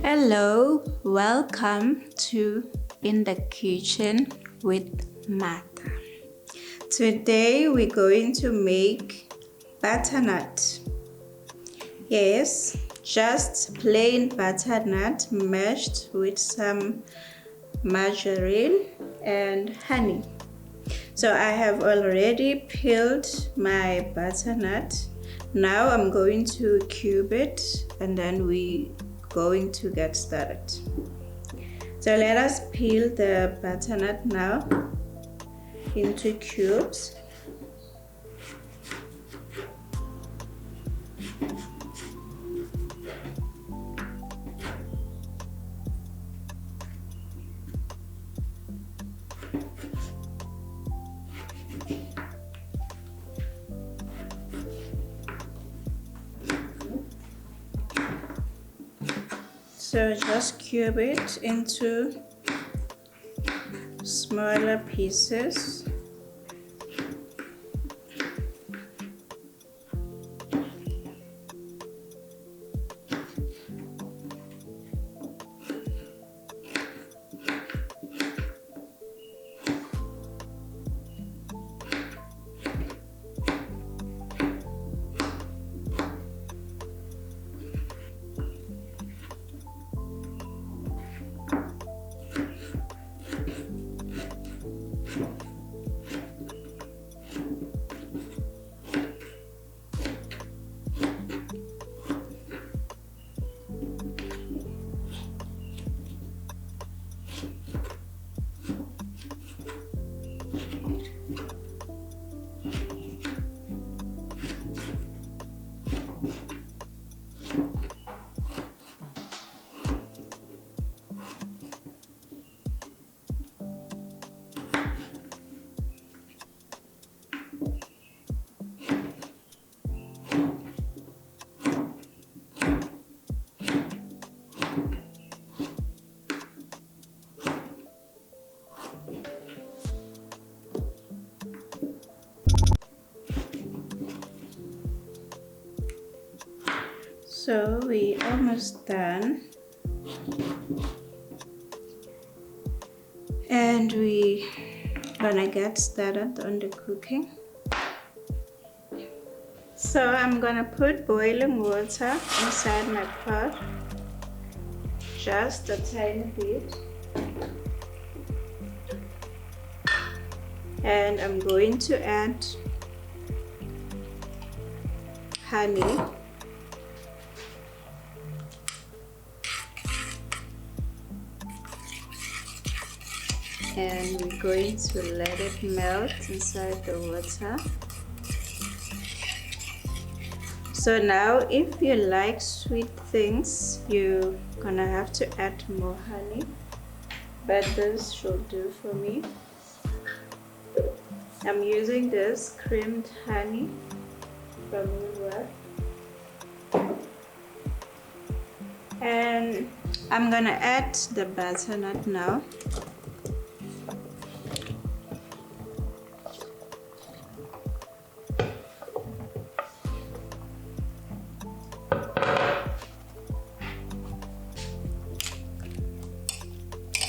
Hello, welcome to In the Kitchen with Martha. Today we're going to make butternut. Yes, just plain butternut mashed with some margarine and honey. So I have already peeled my butternut. Now I'm going to cube it and then we going to get started. So let us peel the butternut now into cubes. So just cube it into smaller pieces. So we almost done, and we gonna get started on the cooking. So I'm gonna put boiling water inside my pot, just a tiny bit, and I'm going to add honey. And we're going to let it melt inside the water. So now if you like sweet things, you're gonna have to add more honey, but this should do for me. I'm using this creamed honey from Woolworth. And I'm gonna add the butternut now.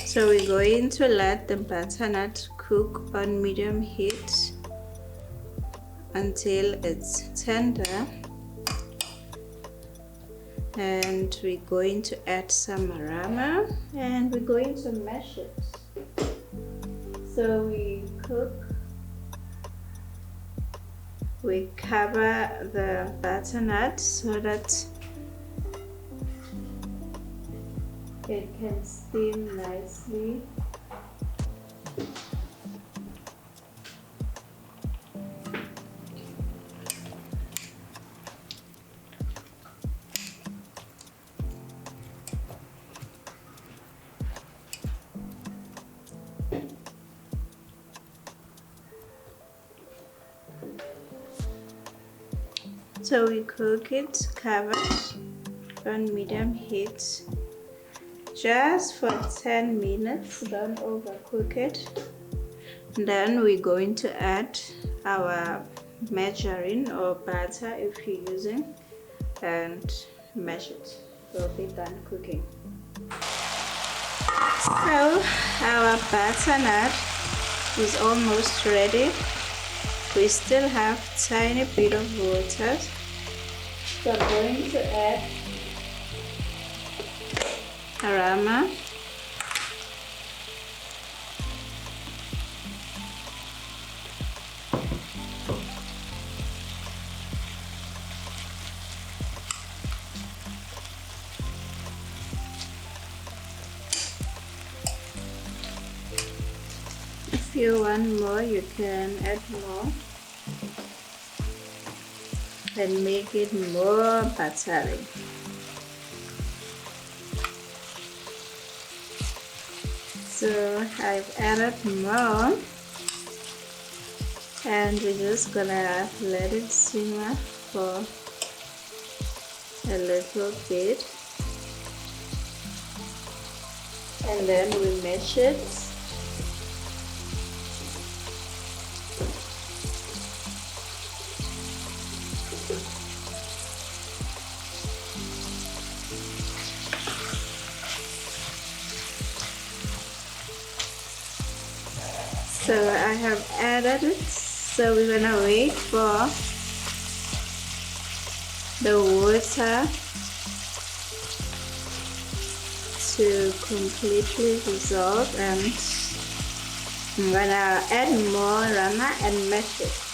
So we're going to let the butternut cook on medium heat until it's tender, and we're going to add some aroma and we're going to mash it. So we cover the butternut so that it can steam nicely. So we cook it covered on medium heat just for 10 minutes. Don't overcook it. Then we're going to add our margarine or butter if you're using, and mash it. We'll be done cooking. So our butternut is almost ready. We still have tiny bit of water. So I'm going to add aroma, if you want more you can add more and make it more buttery. So I've added more and we're just gonna let it simmer for a little bit and then we mash it. So I have added it, so we're gonna wait for the water to completely dissolve, and I'm gonna add more rama and mash it.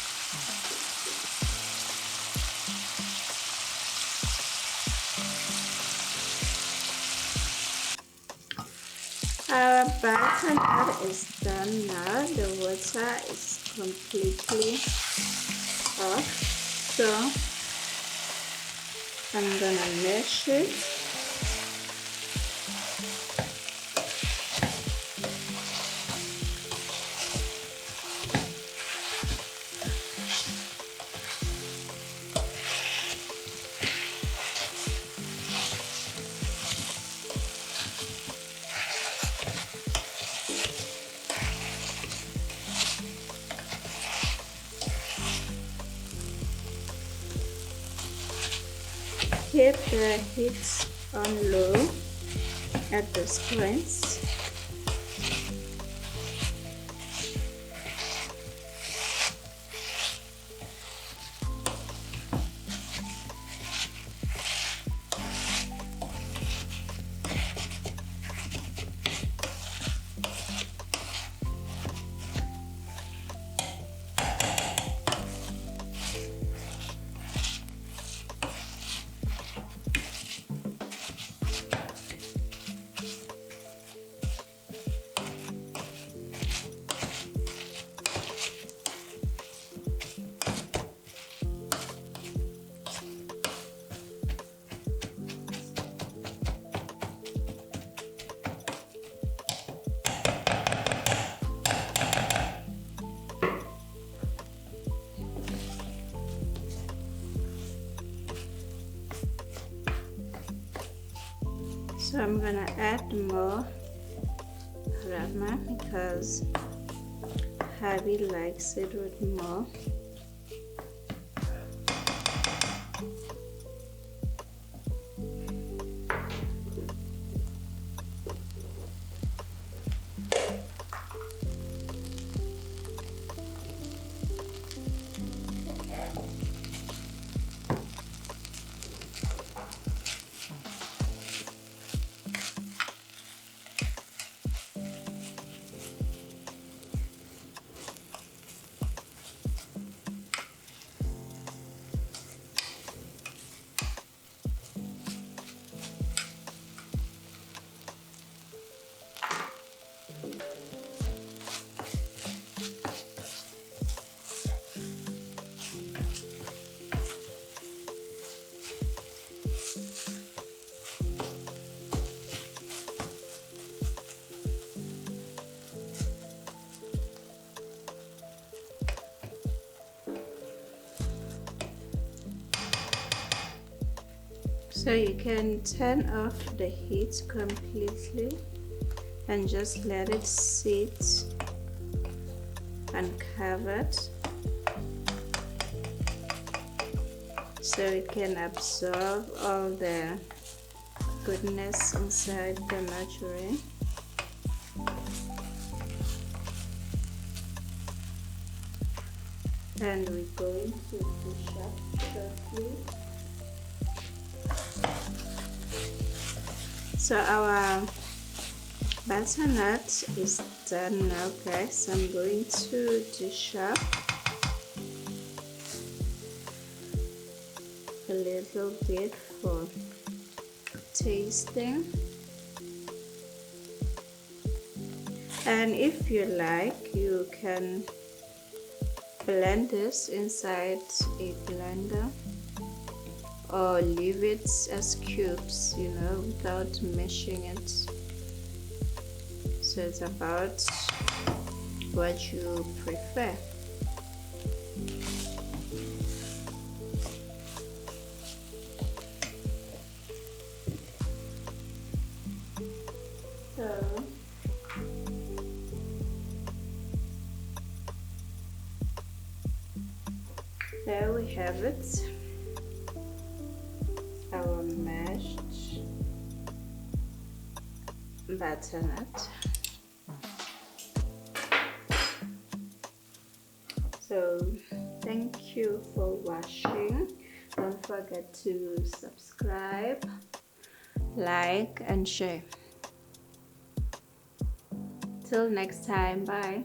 Our butternut is done now. The water is completely off. So I'm gonna mash it. Keep the heat on low at this point. So I'm gonna add more rama because hubby likes it with more. So you can turn off the heat completely and just let it sit uncovered so it can absorb all the goodness inside the margarine. and we're going to dish up shortly. So our butternut is done now, guys. I'm going to dish up a little bit for tasting, and if you like, you can blend this inside a blender or leave it as cubes, you know, without mashing it. So it's about what you prefer. So there we have it, our mashed butternut. So thank you for watching. Don't forget to subscribe, like and share. Till next time, bye.